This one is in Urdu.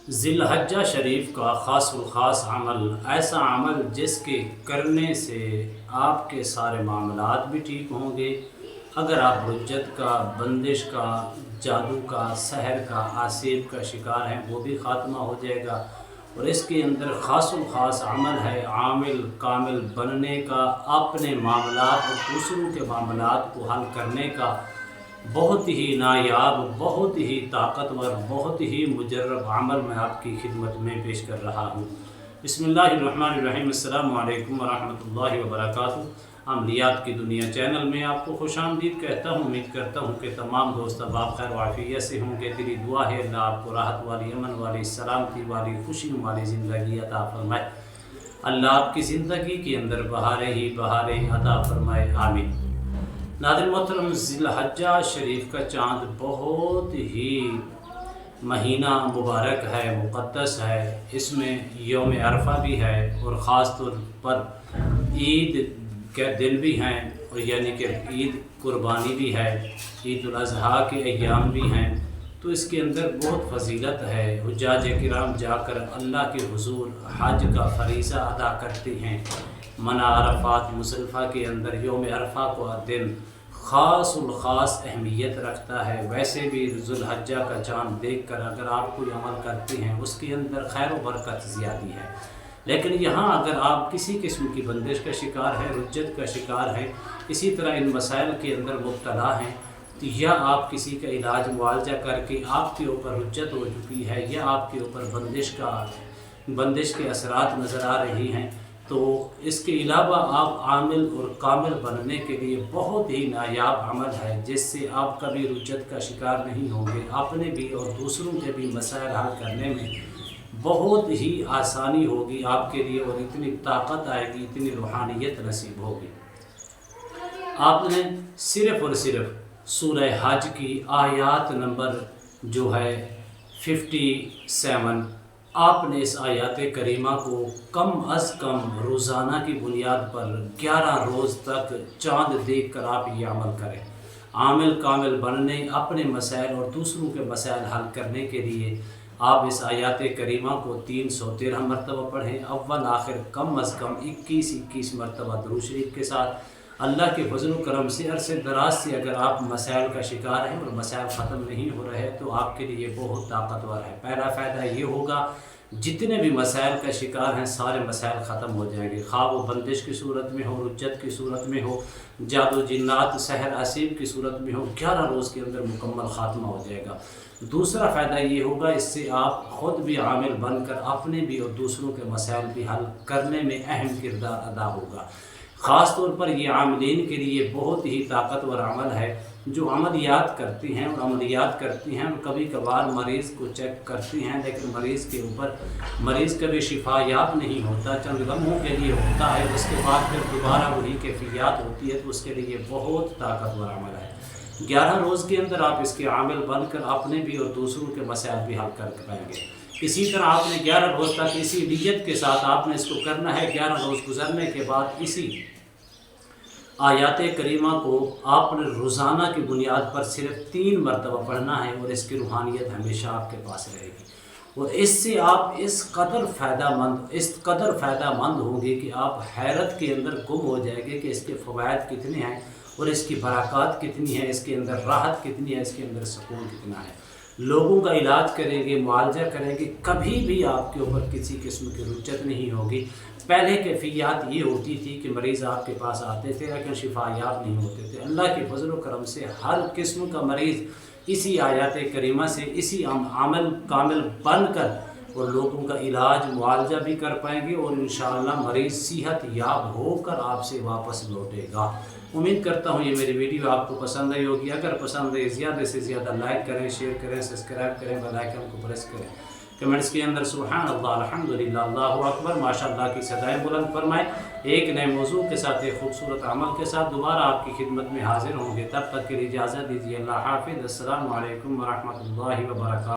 ذی الحجہ شریف کا خاص الخاص عمل، ایسا عمل جس کے کرنے سے آپ کے سارے معاملات بھی ٹھیک ہوں گے۔ اگر آپ رجت کا، بندش کا، جادو کا، سحر کا، آسیب کا شکار ہیں وہ بھی خاتمہ ہو جائے گا۔ اور اس کے اندر خاص الخاص عمل ہے عامل کامل بننے کا، اپنے معاملات اور دوسروں کے معاملات کو حل کرنے کا۔ بہت ہی نایاب، بہت ہی طاقتور، بہت ہی مجرب عمل میں آپ کی خدمت میں پیش کر رہا ہوں۔ بسم اللہ الرحمن الرحیم۔ السلام علیکم ورحمۃ اللہ وبرکاتہ۔ عملیات کی دنیا چینل میں آپ کو خوش آمدید کہتا ہوں۔ امید کرتا ہوں کہ تمام دوست احباب خیر و عافیت سے ہوں گے۔ دلی دعا ہے اللہ آپ کو راحت والی، امن والی، سلامتی والی، خوشیوں والی زندگی عطا فرمائے۔ اللہ آپ کی زندگی کے اندر بہاریں ہی بہاریں عطا فرمائے، آمین۔ ناظرین محترم، ذی الحجہ شریف کا چاند بہت ہی مہینہ مبارک ہے، مقدس ہے۔ اس میں یوم عرفہ بھی ہے اور خاص طور پر عید کے دن بھی ہیں، اور یعنی کہ عید قربانی بھی ہے، عید الاضحیٰ کے ایام بھی ہیں۔ تو اس کے اندر بہت فضیلت ہے۔ حجاج کرام جا کر اللہ کے حضور حج کا فریضہ ادا کرتے ہیں۔ منع عرفات مصدلفہ کے اندر یوم عرفہ کو دن خاص الخاص اہمیت رکھتا ہے۔ ویسے بھی ذی الحجہ کا چاند دیکھ کر اگر آپ کوئی عمل کرتے ہیں اس کے اندر خیر و برکت زیادہ ہے، لیکن یہاں اگر آپ کسی قسم کی بندش کا شکار ہے، رجت کا شکار ہے، اسی طرح ان مسائل کے اندر مبتلا ہیں، تو یا آپ کسی کا علاج معالجہ کر کے آپ کے اوپر رجت ہو چکی ہے، یا آپ کے اوپر بندش کے اثرات نظر آ رہی ہیں، تو اس کے علاوہ آپ عامل اور کامل بننے کے لیے بہت ہی نایاب عمل ہے، جس سے آپ کبھی رجت کا شکار نہیں ہوں گے۔ اپنے بھی اور دوسروں کے بھی مسائل حل کرنے میں بہت ہی آسانی ہوگی آپ کے لیے، اور اتنی طاقت آئے گی، اتنی روحانیت نصیب ہوگی۔ آپ نے صرف اور صرف سورہ حج کی آیات نمبر جو ہے 57، آپ نے اس آیات کریمہ کو کم از کم روزانہ کی بنیاد پر 11 روز تک چاند دیکھ کر آپ یہ عمل کریں۔ عامل کامل بننے، اپنے مسائل اور دوسروں کے مسائل حل کرنے کے لیے آپ اس آیات کریمہ کو 313 مرتبہ پڑھیں۔ اول آخر کم از کم 21 مرتبہ درود شریف کے ساتھ۔ اللہ کے فضل و کرم سے عرصے دراز سے اگر آپ مسائل کا شکار ہیں اور مسائل ختم نہیں ہو رہے تو آپ کے لیے بہت طاقتور ہے۔ پہلا فائدہ یہ ہوگا، جتنے بھی مسائل کا شکار ہیں سارے مسائل ختم ہو جائیں گے، خواہ وہ بندش کی صورت میں ہو، رجت کی صورت میں ہو، جادو جنات سحر آسیب کی صورت میں ہو، 11 روز کے اندر مکمل خاتمہ ہو جائے گا۔ دوسرا فائدہ یہ ہوگا، اس سے آپ خود بھی عامل بن کر اپنے بھی اور دوسروں کے مسائل بھی حل کرنے میں اہم کردار ادا ہوگا۔ خاص طور پر یہ عاملین کے لیے بہت ہی طاقتور عمل ہے، جو عملیات کرتے ہیں اور کبھی کبھار مریض کو چیک کرتے ہیں، لیکن مریض کبھی شفا یاب نہیں ہوتا، چند لمحوں کے لیے ہوتا ہے، اس کے بعد پھر دوبارہ وہی کیفیات ہوتی ہے، تو اس کے لیے بہت طاقتور عمل ہے۔ 11 روز کے اندر آپ اس کے عامل بن کر اپنے بھی اور دوسروں کے مسائل بھی حل کر پائیں گے۔ اسی طرح آپ نے 11 روز تک اسی نیت کے ساتھ آپ نے اس کو کرنا ہے۔ 11 روز گزرنے کے بعد اسی آیات کریمہ کو آپ نے روزانہ کی بنیاد پر صرف 3 مرتبہ پڑھنا ہے، اور اس کی روحانیت ہمیشہ آپ کے پاس رہے گی، اور اس سے آپ اس قدر فائدہ مند ہوں گے کہ آپ حیرت کے اندر گم ہو جائیں گے کہ اس کے فوائد کتنے ہیں اور اس کی برکات کتنی ہے، اس کے اندر راحت کتنی ہے، اس کے اندر سکون کتنا ہے۔ لوگوں کا علاج کریں گے، معالجہ کریں گے، کبھی بھی آپ کے اوپر کسی قسم کی رجت نہیں ہوگی۔ پہلے کیفیات یہ ہوتی تھی کہ مریض آپ کے پاس آتے تھے لیکن شفا یاب نہیں ہوتے تھے۔ اللہ کے فضل و کرم سے ہر قسم کا مریض اسی آیات کریمہ سے، اسی عامل کامل بن کر اور لوگوں کا علاج معالجہ بھی کر پائیں گے، اور انشاءاللہ مریض صحت یاب ہو کر آپ سے واپس لوٹے گا۔ امید کرتا ہوں یہ میری ویڈیو آپ کو پسند آئی ہوگی۔ اگر پسند ہے زیادہ سے زیادہ لائک کریں، شیئر کریں، سبسکرائب کریں، بیل آئیکن کو پریس کریں۔ کمنٹس کے اندر سبحان اللہ، الحمدللہ، اللہ اکبر، ماشاءاللہ کی صدائیں بلند فرمائیں۔ ایک نئے موضوع کے ساتھ، ایک خوبصورت عمل کے ساتھ دوبارہ آپ کی خدمت میں حاضر ہوں گے۔ تب تک کے لیے اجازت دیجیے، اللہ حافظ، السلام علیکم ورحمۃ اللہ وبرکاتہ۔